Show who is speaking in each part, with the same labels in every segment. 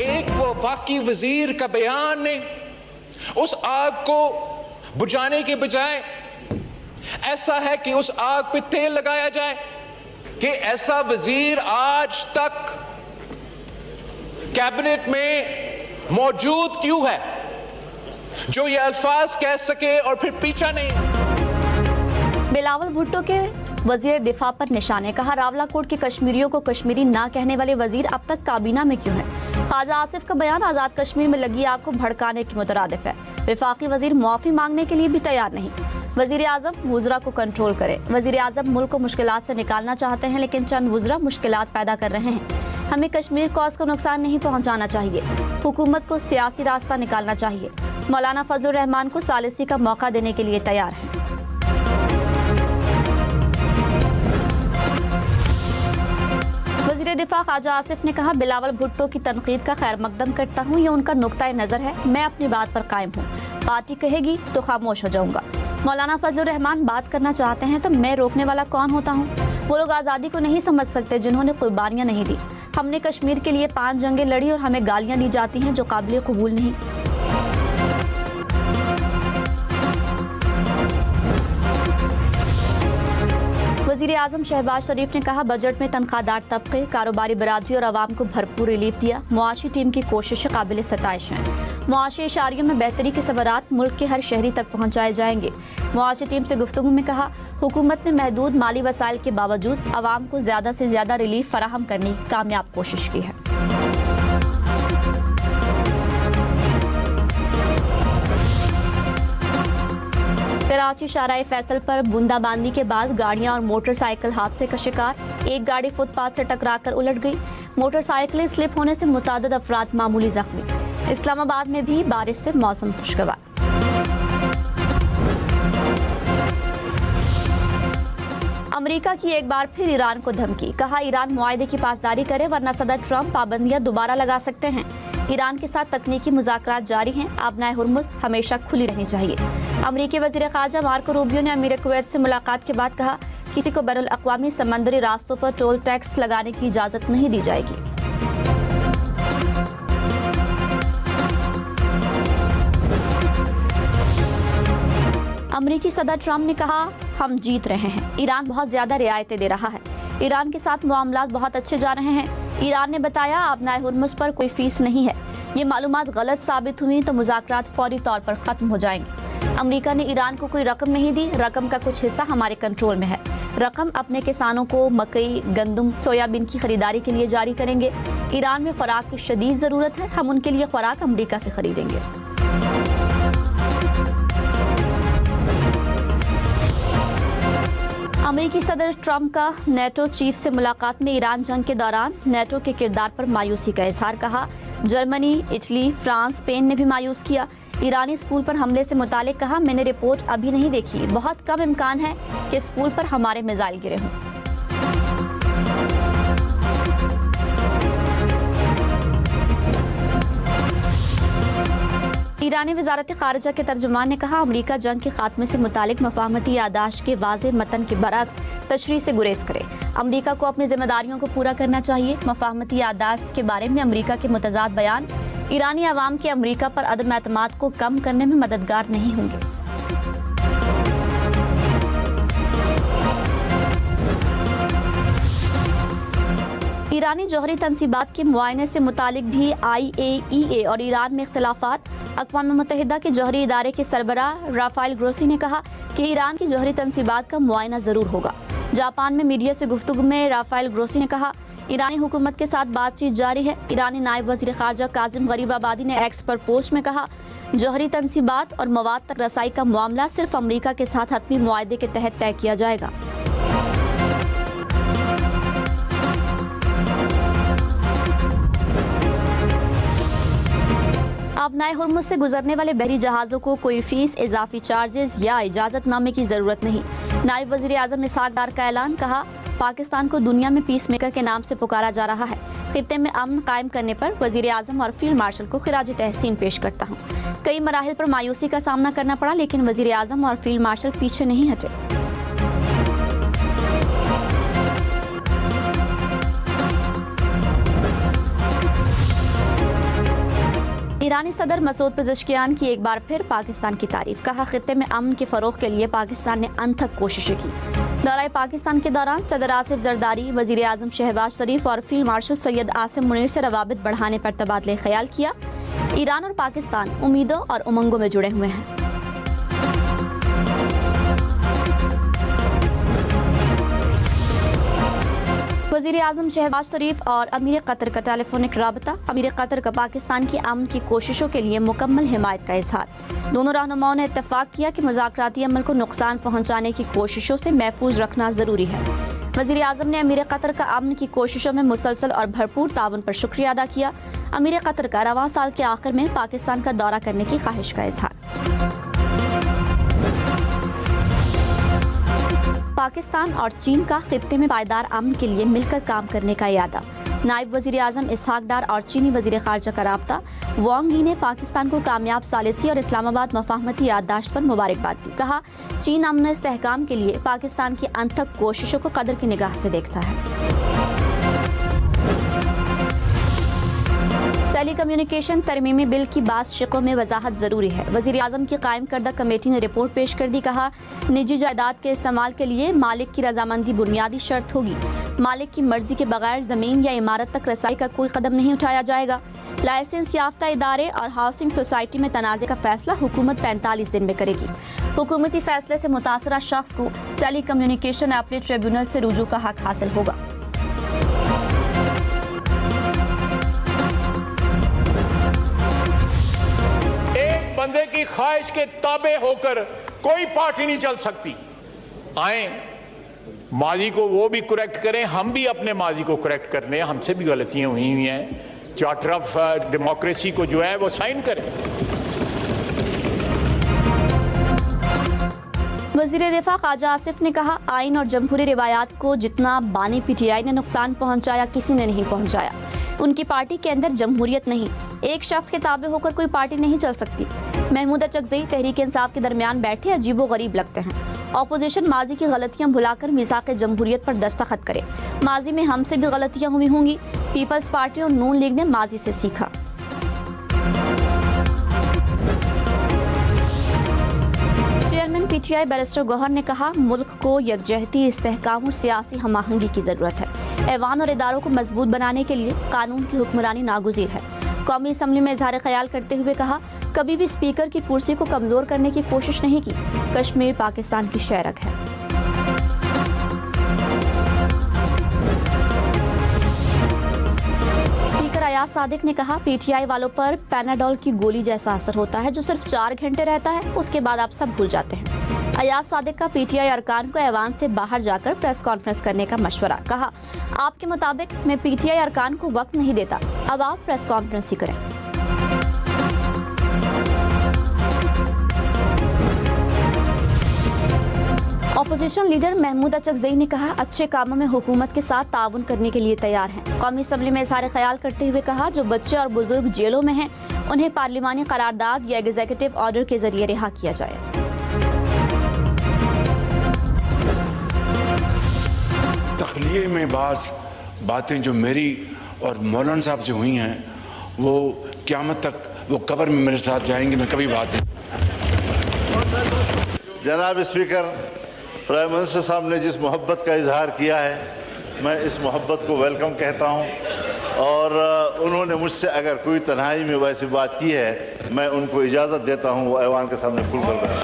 Speaker 1: एक वफाकी वजीर का बयान ने उस आग को बुझाने के बजाय ऐसा है कि उस आग पे तेल लगाया जाए, कि ऐसा वजीर आज तक कैबिनेट में मौजूद क्यों है जो ये अल्फाज कह सके और फिर पीछा नहीं।
Speaker 2: बिलावल भुट्टो के वजीर दिफा पर निशाने, कहा रावलाकोट के कश्मीरियों को कश्मीरी ना कहने वाले वजीर अब तक काबीना में क्यों हैं। ख्वाजा आसिफ का बयान आज़ाद कश्मीर में लगी आग को भड़काने की मुतरादिफ है। वफाकी वजीर मुआफ़ी मांगने के लिए भी तैयार नहीं। वजीर आज़म वुज़रा को कंट्रोल करे। वजीर आज़म मुल्क को मुश्किलात से निकालना चाहते हैं, लेकिन चंद वुज़रा मुश्किलात पैदा कर रहे हैं। हमें कश्मीर कौस को नुकसान नहीं पहुँचाना चाहिए। हुकूमत को सियासी रास्ता निकालना चाहिए। मौलाना फजलुर रहमान को सालिसी का मौका देने के लिए तैयार है। वज़ीर दिफा ख्वाजा आसिफ ने कहा, बिलावल भुट्टो की तनकीद का खैर मकदम करता हूँ, ये उनका नुक्ता नज़र है। मैं अपनी बात पर कायम हूँ। पार्टी कहेगी तो खामोश हो जाऊँगा। मौलाना फजलुर रहमान बात करना चाहते हैं तो मैं रोकने वाला कौन होता हूँ। वो लोग आज़ादी को नहीं समझ सकते जिन्होंने कुर्बानियाँ नहीं दी। हमने कश्मीर के लिए 5 जंगें लड़ी और हमें गालियाँ दी जाती हैं जो काबिल कबूल नहीं। वज़ीर आज़म शहबाज शरीफ ने कहा, बजट में तनख्वाहदार तबके, कारोबारी बरादरी और आवाम को भरपूर रिलीफ दिया। मुआशी टीम की कोशिशें काबिल सताइश हैं। मुआशी इशारियों में बेहतरी के सबरात मुल्क के हर शहरी तक पहुँचाए जाएंगे। मुआशी टीम से गुफ्तगू में कहा, हुकूमत ने महदूद माली वसाइल के बावजूद आवाम को ज़्यादा से ज़्यादा रिलीफ फराहम करने की कामयाब कोशिश की है। कराची शाहराह फैसल पर बूंदाबांदी के बाद गाड़ियां और मोटरसाइकिल हादसे का शिकार। एक गाड़ी फुटपाथ से टकराकर उलट गई। मोटरसाइकिलें स्लिप होने से मुतादिद अफराद मामूली जख्मी। इस्लामाबाद में भी बारिश से मौसम खुशगवार। अमेरिका की एक बार फिर ईरान को धमकी, कहा ईरान मुआहदे की पासदारी करे वरना सदर ट्रंप पाबंदियां दोबारा लगा सकते हैं। ईरान के साथ तकनीकी मुज़ाकरात जारी हैं। आबनाए हुर्मुज़ हमेशा खुली रहनी चाहिए। अमरीकी वज़ीर ख़ारजा मार्को रूबियो ने अमीर कुवैत से मुलाकात के बाद कहा, किसी को बैनुल अक़वामी समंदरी रास्तों पर टोल टैक्स लगाने की इजाज़त नहीं दी जाएगी। अमरीकी सदर ट्रंप ने कहा, हम जीत रहे हैं। ईरान बहुत ज़्यादा रियायतें दे रहा है। ईरान के साथ मामलात बहुत अच्छे जा रहे हैं। ईरान ने बताया, आबनाए हुर्मुज़ पर कोई फीस नहीं है। ये मालूमात गलत साबित हुई तो मुज़ाकरात फौरी तौर पर ख़त्म हो जाएंगे। अमेरिका ने ईरान को कोई रकम नहीं दी। रकम का कुछ हिस्सा हमारे कंट्रोल में है। रकम अपने किसानों को मकई, गंदम, सोयाबीन की खरीदारी के लिए जारी करेंगे। ईरान में खुराक की शदीद ज़रूरत है। हम उनके लिए खुराक अमेरिका से खरीदेंगे। अमेरिकी सदर ट्रंप का नेटो चीफ से मुलाकात में ईरान जंग के दौरान नेटो के किरदार पर मायूसी का इजहार। कहा, जर्मनी, इटली, फ्रांस, स्पेन ने भी मायूस किया। ईरानी स्कूल पर हमले से मुतालिक कहा, मैंने रिपोर्ट अभी नहीं देखी। बहुत कम इम्कान है कि स्कूल पर हमारे मिसाइल गिरे हों। ईरानी वजारत खारजा के तर्जुमान ने कहा, अमरीका जंग के खात्मे से मुतालिक मफाहमती यादाश्त के वाज़ेह मतन के बरक्स तशरीह से गुरेज करे। अमरीका को अपनी जिम्मेदारियों को पूरा करना चाहिए। मफाहमती यादाश्त के बारे में अमरीका के मुतज़ाद बयान ईरानी अवाम के अमरीका पर अदम एतमाद को कम करने में मददगार नहीं होंगे। ईरानी जौहरी तनसीबात के मुआयने से मुतालिक भी IAEA और ईरान में इख्तिलाफात। अक़वाम मुत्तहिदा के जौहरी इदारे के सरबराह राफाइल ग्रोसी ने कहा कि ईरान की जौहरी तनसीबात का मुआयना ज़रूर होगा। जापान में मीडिया से गुफ्तगू में राफाइल ग्रोसी ने कहा, ईरानी हुकूमत के साथ बातचीत जारी है। ईरानी नायब वज़ीर ख़ारजा काज़िम गरीबाबादी ने एक्स पर पोस्ट में कहा, जौहरी तनसीबात और मवाद तक रसाई का मामला सिर्फ अमरीका के साथ हतमी मुआहदे के तहत तय किया जाएगा। आबनाए हुर्मुज़ से गुजरने वाले बहरी जहाज़ों को कोई फीस, इजाफी चार्जेस या इजाज़तनामे की ज़रूरत नहीं। नायब वज़ीर आज़म इसहाक डार का ऐलान। कहा, पाकिस्तान को दुनिया में पीस मेकर के नाम से पुकारा जा रहा है। खित्ते में अमन कायम करने पर वज़ीर आज़म और फील्ड मार्शल को खिराज तहसीन पेश करता हूँ। कई मराहिल पर मायूसी का सामना करना पड़ा, लेकिन वज़ीर आज़म और फील्ड मार्शल पीछे नहीं हटे। ईरानी सदर मसूद पेज़ेश्कियान की एक बार फिर पाकिस्तान की तारीफ। कहा, खित्ते में अमन के फरोग के लिए पाकिस्तान ने अनथक कोशिशें की। दौरा पाकिस्तान के दौरान सदर आसिफ जरदारी, वजीर आजम शहबाज शरीफ और फील्ड मार्शल सैयद आसिम मुनीर से रवाबित बढ़ाने पर तबादले ख्याल किया। ईरान और पाकिस्तान उम्मीदों और उमंगों में जुड़े हुए हैं। वज़ीर आज़म शहबाज शरीफ और अमीर कतर का टेलीफोनिक राबता। अमीर कतर का पाकिस्तान की अमन की कोशिशों के लिए मुकम्मल हिमायत का इजहार। दोनों रहनुमाओं ने इत्तेफाक किया कि मुज़ाकराती अमल को नुकसान पहुँचाने की कोशिशों से महफूज रखना ज़रूरी है। वज़ीर आज़म ने अमीर कतर का अमन की कोशिशों में मुसलसल और भरपूर ताउन पर शुक्रिया अदा किया। अमीर कतर का रवां साल के आखिर में पाकिस्तान का दौरा करने की ख्वाहिश का इजहार। पाकिस्तान और चीन का खित्ते में पायदार अमन के लिए मिलकर काम करने का इरादा। नायब वज़ीर आज़म इसहाक डार और चीनी वज़ीर ख़ारजा का राब्ता वांग यी ने पाकिस्तान को कामयाब सालिसी और इस्लामाबाद मफाहमती याददाश्त पर मुबारकबाद दी। कहा, चीन अमन इस्तेहकाम के लिए पाकिस्तान की अनथक कोशिशों को कदर की निगाह से देखता है। टेली कम्युनिकेशन तरमीमी बिल की बात शिकों में वजाहत ज़रूरी है। वज़ीर आज़म की कायम करदा कमेटी ने रिपोर्ट पेश कर दी। कहा, निजी जायदाद के इस्तेमाल के लिए मालिक की रजामंदी बुनियादी शर्त होगी। मालिक की मर्जी के बगैर ज़मीन या इमारत तक रसाई का कोई कदम नहीं उठाया जाएगा। लाइसेंस याफ्ता इदारे और हाउसिंग सोसाइटी में तनाज़े का फैसला हुकूमत 45 दिन में करेगी। हुकूमती फैसले से मुतासरा शख्स को टेली कम्युनिकेशन अपील ट्रिब्यूनल से रुजू का हक हासिल होगा।
Speaker 3: बंदे की ख्वाहिश के ताबे होकर कोई पार्टी नहीं चल सकती। आए माजी को वो भी करेक्ट करें, हम भी अपने माजी को करेक्ट कर लें। हमसे भी गलतियां हुई हैं। चार्टर ऑफ डेमोक्रेसी को जो है वो साइन करें।
Speaker 2: वज़ीर दिफा ख्वाजा आसिफ ने कहा, आइन और जमहूरी रिवायात को जितना बानी PTI ने नुकसान पहुंचाया, किसी ने नहीं पहुंचाया। उनकी पार्टी के अंदर जमहूरियत नहीं, एक शख्स के ताबे होकर कोई पार्टी नहीं चल सकती। महमूद अचकज़ई तहरीक इंसाफ के दरमियान बैठे अजीबो गरीब लगते हैं। ऑपोजिशन माजी की गलतियां भुलाकर मिसाक़ जमहूरियत पर दस्तखत करे। माजी में हमसे भी गलतियां हुई होंगी। पीपल्स पार्टी और नून लीग ने माजी से सीखा। चेयरमैन PTI बैरिस्टर गौहर ने कहा, मुल्क को यकजहती, इस्तेहकाम और सियासी हमाहंगी की ज़रूरत है। ऐवान और इदारों को मजबूत बनाने के लिए कानून की हुक्मरानी नागुज़ीर है। कौमी असम्बली में इजहार ख्याल करते हुए कहा, कभी भी स्पीकर की कुर्सी को कमज़ोर करने की कोशिश नहीं की। कश्मीर पाकिस्तान की शहरक है। स्पीकर अयाज सादिक ने कहा, PTI वालों पर पैनाडोल की गोली जैसा असर होता है जो सिर्फ 4 घंटे रहता है, उसके बाद आप सब भूल जाते हैं। अयाज सादिक का PTI अरकान को ऐवान से बाहर जाकर प्रेस कॉन्फ्रेंस करने का मशवरा। कहा, आपके मुताबिक मैं PTI अरकान को वक्त नहीं देता, अब आप प्रेस कॉन्फ्रेंस ही करें। अपोजिशन लीडर महमूद अचकज़ई ने कहा, अच्छे कामों में हुकूमत के साथ ताउन करने के लिए तैयार हैं। कौमी असम्बली में इजहार ख्याल करते हुए कहा, जो बच्चे और बुजुर्ग जेलों में हैं उन्हें पार्लिमानी करारदाद या एग्जीक्यूटिव ऑर्डर के जरिए रिहा किया जाए।
Speaker 4: तखलिए में बातें जो मेरी और मौलाना साहब से हुई हैं वो क़यामत तक वो कब्र में मेरे साथ जाएंगी। मैं कभी बात नहीं।
Speaker 5: जनाब स्पीकर, प्राइम मिनिस्टर साहब ने जिस मोहब्बत का इजहार किया है, मैं इस मोहब्बत को वेलकम कहता हूं। और उन्होंने मुझसे अगर कोई तन्हाई में वैसी बात की है, मैं उनको इजाज़त देता हूं वो ऐवान के सामने खुल कर रहे।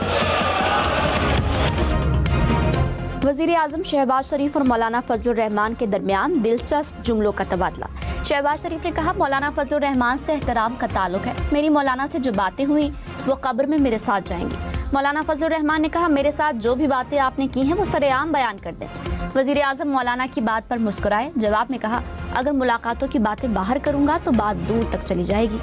Speaker 2: वज़ीर आज़म शहबाज शरीफ और मौलाना फजलुर रहमान के दरमियान दिलचस्प जुमलों का तबादला। शहबाज शरीफ ने कहा, मौलाना फजलुर रहमान से एहतराम का ताल्लुक है। मेरी मौलाना से जो बातें हुई वो कब्र में मेरे साथ जाएंगी। मौलाना फजलुर रहमान ने कहा, मेरे साथ जो भी बातें आपने की हैं वो सरेआम बयान कर दें। वज़ीर आज़म मौलाना की बात पर मुस्कुराए। जवाब में कहा, अगर मुलाकातों की बातें बाहर करूंगा तो बात दूर तक चली जाएगी।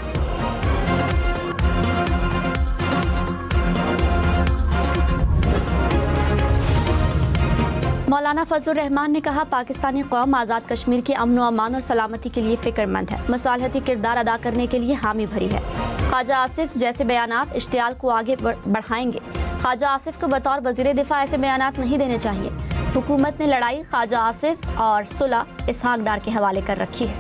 Speaker 2: मौलाना फजलुर रहमान ने कहा, पाकिस्तानी कौम आज़ाद कश्मीर के अमन व अमान और सलामती के लिए फ़िक्रमंद है, मसालहती किरदार अदा करने के लिए हामी भरी है। ख्वाजा आसिफ जैसे बयानात इश्तियाल को आगे बढ़ाएंगे। ख्वाजा आसिफ को बतौर वज़ीर दिफा ऐसे बयानात नहीं देने चाहिए। हुकूमत ने लड़ाई ख्वाजा आसिफ और सुलह इसहाक डार के हवाले कर रखी है।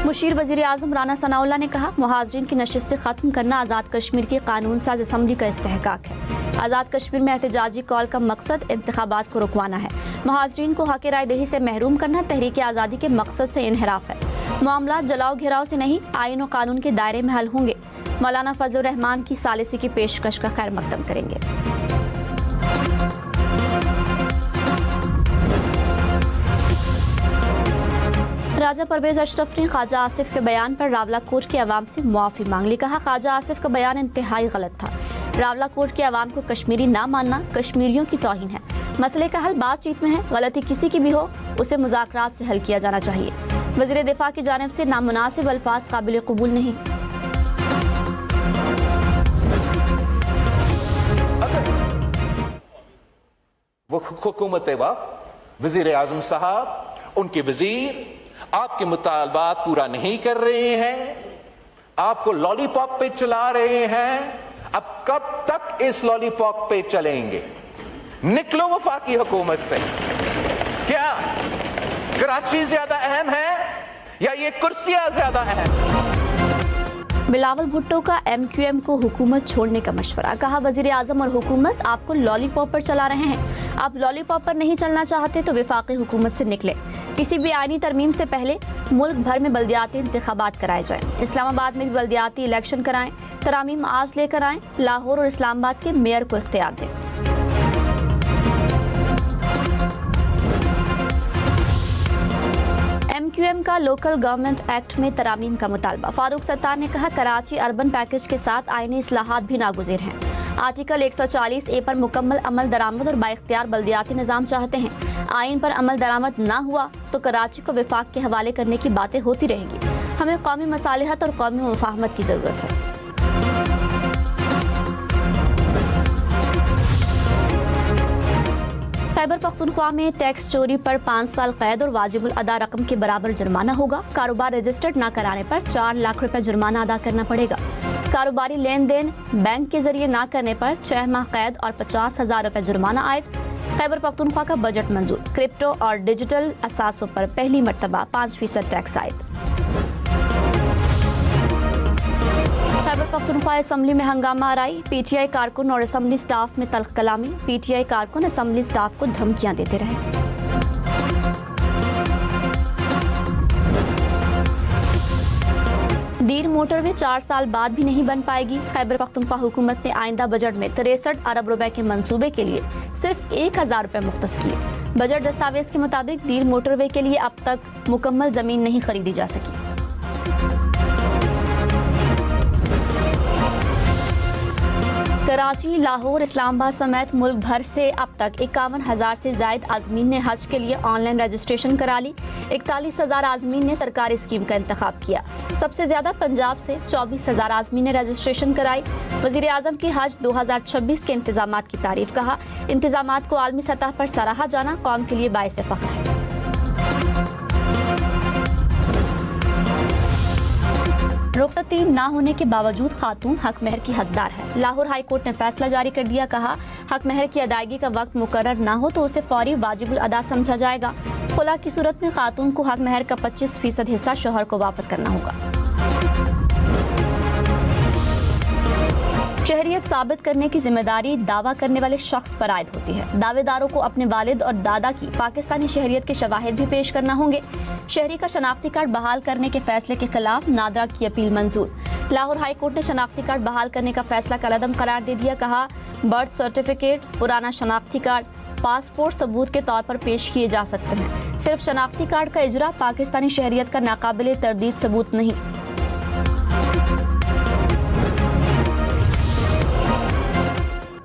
Speaker 2: मुशीर वज़ीर आज़म राना सनाउल्लाह ने कहा, मुहाजिरीन की नशिस्तें ख़त्म करना आज़ाद कश्मीर की कानून साज असम्बली का इस्तेहकाक है। आज़ाद कश्मीर में एहतजाजी कॉल का मकसद इंतखाबात को रुकवाना है। मुहाजिरीन को हक़ राय दही से महरूम करना तहरीक आज़ादी के मकसद से इनहराफ है। मामला जलाओ घेराव से नहीं, आईन और कानून के दायरे में हल होंगे। मौलाना फजलुर रहमान की सालिसी की पेशकश का खैर मकदम करेंगे। राजा परवेज अशरफ ने ख्वाजा आसिफ के बयान पर रावला कोट के अवाम से मुआफ़ी मांग ली। कहा, ख्वाजा आसिफ का बयान इंतहाई गलत था। रावला कोट के अवाम को कश्मीरी ना मानना कश्मीरियों की तौहीन है। मसले का हल बातचीत में है। गलती किसी की भी हो, उसे मुज़ाकरात से हल किया जाना चाहिए। वज़ीर दिफा की जानिब से नामुनासिब अल्फाज काबिल कबूल नहीं।
Speaker 1: वो हुकूमत वक्त वज़ीर आज़म साहब, उनके वज़ीर आपके मुतालबात पूरा नहीं कर रहे हैं, आपको लॉलीपॉप पे चला रहे हैं। अब कब तक इस लॉलीपॉप पे चलेंगे? निकलो वफाकी हुकूमत से। क्या कराची ज्यादा अहम है या ये कुर्सियां ज्यादा अहम?
Speaker 2: बिलावल भुट्टो का MQM को हुकूमत छोड़ने का मशवरा। कहा, वज़ीर आज़म और हुकूमत आपको लॉलीपॉप पर चला रहे हैं। आप लॉलीपॉप पर नहीं चलना चाहते तो वफाकी हुकूमत से निकले। किसी भी आईनी तरमीम से पहले मुल्क भर में बल्दियाती इंतखाबात कराए जाएं। इस्लामाबाद में भी बल्दियाती इलेक्शन कराएं। तरामीम आज लेकर आएं। लाहौर और इस्लामाबाद के मेयर को इख्तियार दें। MQM का लोकल गवर्नमेंट एक्ट में तरामीम का मुतालबा। फारूक सत्तार ने कहा, कराची अर्बन पैकेज के साथ आईनी इस्लाहात भी नागुज़ीर हैं। आर्टिकल 140A पर मुकम्मल अमल दरामद और बाइख्तियार बल्दियाती निज़ाम चाहते हैं। आइन पर अमल दरामद ना हुआ तो कराची को विफाक के हवाले करने की बातें होती रहेगी। हमें कौमी मसालिहत और कौमी मुफाहमत की ज़रूरत है। खैबर पख्तूनख्वा में टैक्स चोरी पर 5 साल कैद और वाजिबुल अदा रकम के बराबर जुर्माना होगा। कारोबार रजिस्टर्ड न कराने पर 4 लाख रुपए जुर्माना अदा करना पड़ेगा। कारोबारी लेन देन बैंक के जरिए न करने पर 6 माह कैद और 50,000 रुपए जुर्माना आयद। खैबर पख्तूनख्वा का बजट मंजूर। क्रिप्टो और डिजिटल असासों पर पहली मरतबा 5% टैक्स आयद। खैबर पख्तूनख्वा असम्बली में हंगामा आराई। PTI कारकुन और असम्बली स्टाफ में तल्ख कलामी। PTI कारकुन असम्बली स्टाफ को धमकियां देते रहे। दीर मोटरवे 4 साल बाद भी नहीं बन पाएगी। खैबर पख्तूनख्वा हुकूमत ने आइंदा बजट में 63 अरब रुपए के मंसूबे के लिए सिर्फ 1,000 रुपए मुख्तस किए। बजट दस्तावेज के मुताबिक दीर मोटरवे के लिए अब तक मुकम्मल जमीन नहीं खरीदी जा सकी। कराची, लाहौर, इस्लामाबाद समेत मुल्क भर से अब तक 51,000 से ज्यादा आज़मीन ने हज के लिए ऑनलाइन रजिस्ट्रेशन करा ली। 41,000 आज़मीन ने सरकारी स्कीम का इंतखाब किया। सबसे ज्यादा पंजाब से 24,000 आज़मीन ने रजिस्ट्रेशन कराई। वज़ीर आज़म की हज 2026 के इंतजामात की तारीफ। कहा, इंतजामात को आलमी सतह पर सराहा जाना कौम के लिए बाइस फ़ख्र है। रुखसती ना होने के बावजूद खातून हक महर की हकदार है। लाहौर हाई कोर्ट ने फैसला जारी कर दिया। कहा, हक महर की अदायगी का वक्त मुकर्रर ना हो तो उसे फौरी वाजिबुल अदा समझा जाएगा। खुला की सूरत में खातून को हक महर का 25% हिस्सा शौहर को वापस करना होगा। शहरियत साबित करने की जिम्मेदारी दावा करने वाले शख्स पर आयद होती है। दावेदारों को अपने वालिद और दादा की पाकिस्तानी शहरियत के शवाहिद भी पेश करना होंगे। शहरी का शनाख्ती कार्ड बहाल करने के फैसले के खिलाफ नादरा की अपील मंजूर। लाहौर हाई कोर्ट ने शनाख्ती कार्ड बहाल करने का फैसला कलअदम करार दे दिया। कहा, बर्थ सर्टिफिकेट, पुराना शनाख्ती कार्ड, पासपोर्ट सबूत के तौर पर पेश किए जा सकते हैं। सिर्फ शनाख्ती कार्ड का इजरा पाकिस्तानी शहरियत का नाकाबिले तरदीद सबूत नहीं।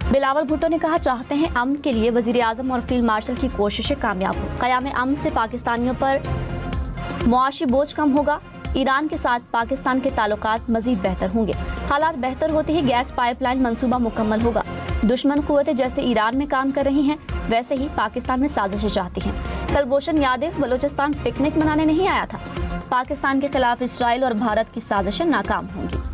Speaker 2: बिलावल भुट्टो ने कहा, चाहते हैं अमन के लिए वज़ीर आज़म और फील्ड मार्शल की कोशिशें कामयाब हो। क़याम अमन से पाकिस्तानियों पर मुआशी बोझ कम होगा। ईरान के साथ पाकिस्तान के ताल्लुकात मजीद बेहतर होंगे। हालात बेहतर होते ही गैस पाइपलाइन मंसूबा मुकम्मल होगा। दुश्मन कुव्वतें जैसे ईरान में काम कर रही हैं, वैसे ही पाकिस्तान में साजिशें चाहती हैं। कुलभूषण यादव बलूचिस्तान पिकनिक मनाने नहीं आया था। पाकिस्तान के खिलाफ इसराइल और भारत की साजिशें नाकाम होंगी।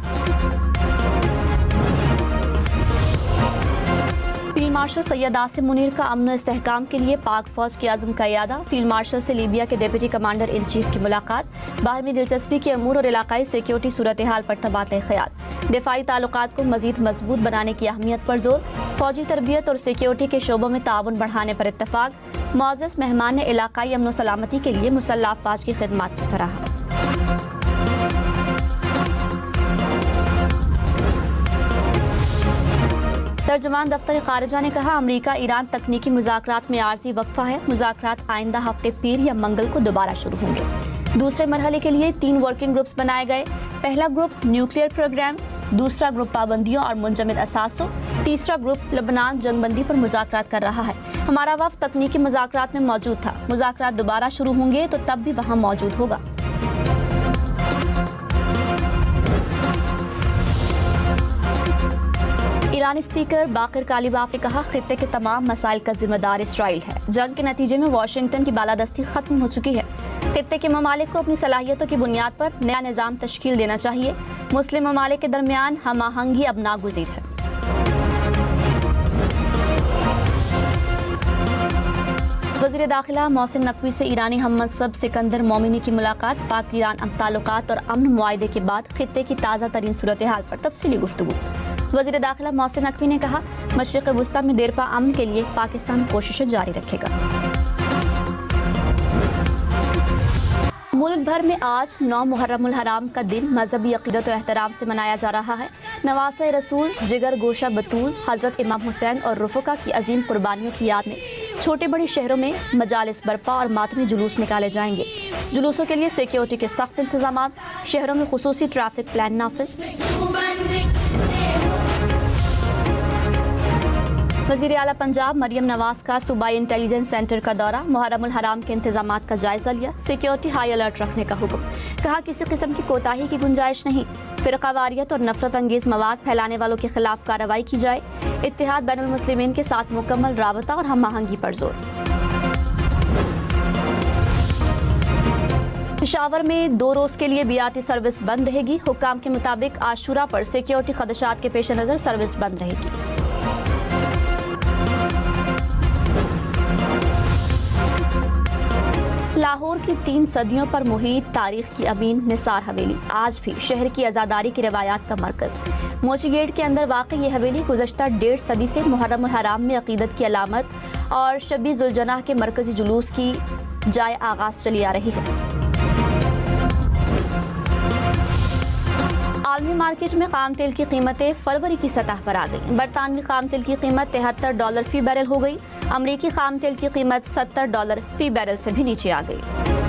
Speaker 2: फील्ड मार्शल सैयद आसिम मुनीर का अमन इस्तेहकाम के लिए पाक फौज के आज़म का इयादा। फील्ड मार्शल से लीबिया के डिप्टी कमांडर इन चीफ की मुलाकात। बाहमी दिलचस्पी के अमूर और इलाकाई सिक्योरिटी सूरत हाल पर तबादला ख्याल। दिफाई ताल्लुकात को मजीद मजबूत बनाने की अहमियत पर जोर। फौजी तरबियत और सिक्योरिटी के शोबों में ताउन बढ़ाने पर इत्तफाक। मुअज़्ज़ज़ मेहमान ने इलाकाई अमन व सलामती के लिए मुसल्लह अफवाज की खिदमत को सराहा। तर्जमान दफ्तर खारिजा ने कहा, अमरीका ईरान तकनीकी मुज़ाकरात में आर्जी वक्फा है। मुज़ाकरात आइंदा हफ्ते पीर या मंगल को दोबारा शुरू होंगे। दूसरे मरहले के लिए 3 वर्किंग ग्रुप्स बनाए गए। पहला ग्रुप न्यूक्लियर प्रोग्राम, दूसरा ग्रुप पाबंदियों और मुंजमद असासों, तीसरा ग्रुप लबनान जंगबंदी पर मुज़ाकरात कर रहा है। हमारा वफ़द तकनीकी मुज़ाकरात में मौजूद था। मुज़ाकरात दोबारा शुरू होंगे तो तब भी वहाँ मौजूद होगा। ईरानी स्पीकर बाकर कालिबाफ ने कहा, खित्ते के तमाम मसाइल का जिम्मेदार इसराइल है। जंग के नतीजे में वाशिंगटन की बालादस्ती खत्म हो चुकी है। खित्ते के ममालिक को अपनी सलाहियतों की बुनियाद पर नया निज़ाम तश्कील देना चाहिए। मुस्लिम ममालिक के दरमियान हम आहंगी अब नागुज़ीर है। वज़ीर दाखिला मोहसिन नकवी से ईरानी हममनसब सिकंदर मोमिनी की मुलाकात। पाक ईरान ताल्लुकात और अमन मुआहदे के बाद खित्ते की ताज़ा तरीन सूरत हाल पर तफसीली गुफ्तगू। वज़ीर दाखिला मोहसिन नकवी ने कहा, मशरिक़ वुस्ता में देरपा अमन के लिए पाकिस्तान कोशिशें जारी रखेगा। मुल्क भर में आज 9 मुहर्रमुल हराम का दिन मजहबी अक़ीदत और एहतराम से मनाया जा रहा है। नवासे रसूल, जिगर गोशा बतूल, हज़रत इमाम हुसैन और रुफ़का की अजीम कुर्बानियों की याद में छोटे बड़े शहरों में मजालिस बर्पा और मातमी जुलूस निकाले जाएंगे। जुलूसों के लिए सिक्योरिटी के सख्त इंतजाम, शहरों में खुसूसी ट्रैफिक प्लान नाफिज। वज़ीर आला पंजाब मरियम नवाज का सूबाई इंटेलिजेंस सेंटर का दौरा। मुहर्रमुल हराम के इंतजामात का जायजा लिया। सिक्योरिटी हाई अलर्ट रखने का हुक्म। कहा, किसी किस्म की कोताही की गुंजाइश नहीं। फ़िरक़ावारियत और नफरत अंगेज़ मवाद फैलाने वालों के खिलाफ कार्रवाई की जाए। इत्तेहाद बैनुल मुस्लिमीन के साथ मुकम्मल राबता और हम आहंगी पर जोर। पेशावर में 2 रोज़ के लिए BRT सर्विस बंद रहेगी। हुक्काम के मुताबिक आशूरा पर सिक्योरिटी खदशात के पेश नज़र सर्विस बंद रहेगी। लाहौर की 3 सदियों पर मुहीत तारीख की अमीन निसार हवेली आज भी शहर की आज़ादारी की रवायात का मरकज़। मोची गेट के अंदर वाक़ई ये हवेली गुज़श्ता 1.5 सदी से मुहर्रमुल हराम में अक़ीदत की अलामत और शबी ज़ुलजनाह के मरकज़ी जुलूस की जाए आगाज़ चली आ रही है। आलमी मार्केट में खाम तेल की कीमतें फरवरी की सतह पर आ गई। बरतानवी खाम तेल की कीमत $73 फ़ी बैरल हो गई। अमरीकी खाम तेल की कीमत $70 फ़ी बैरल से भी नीचे आ गई।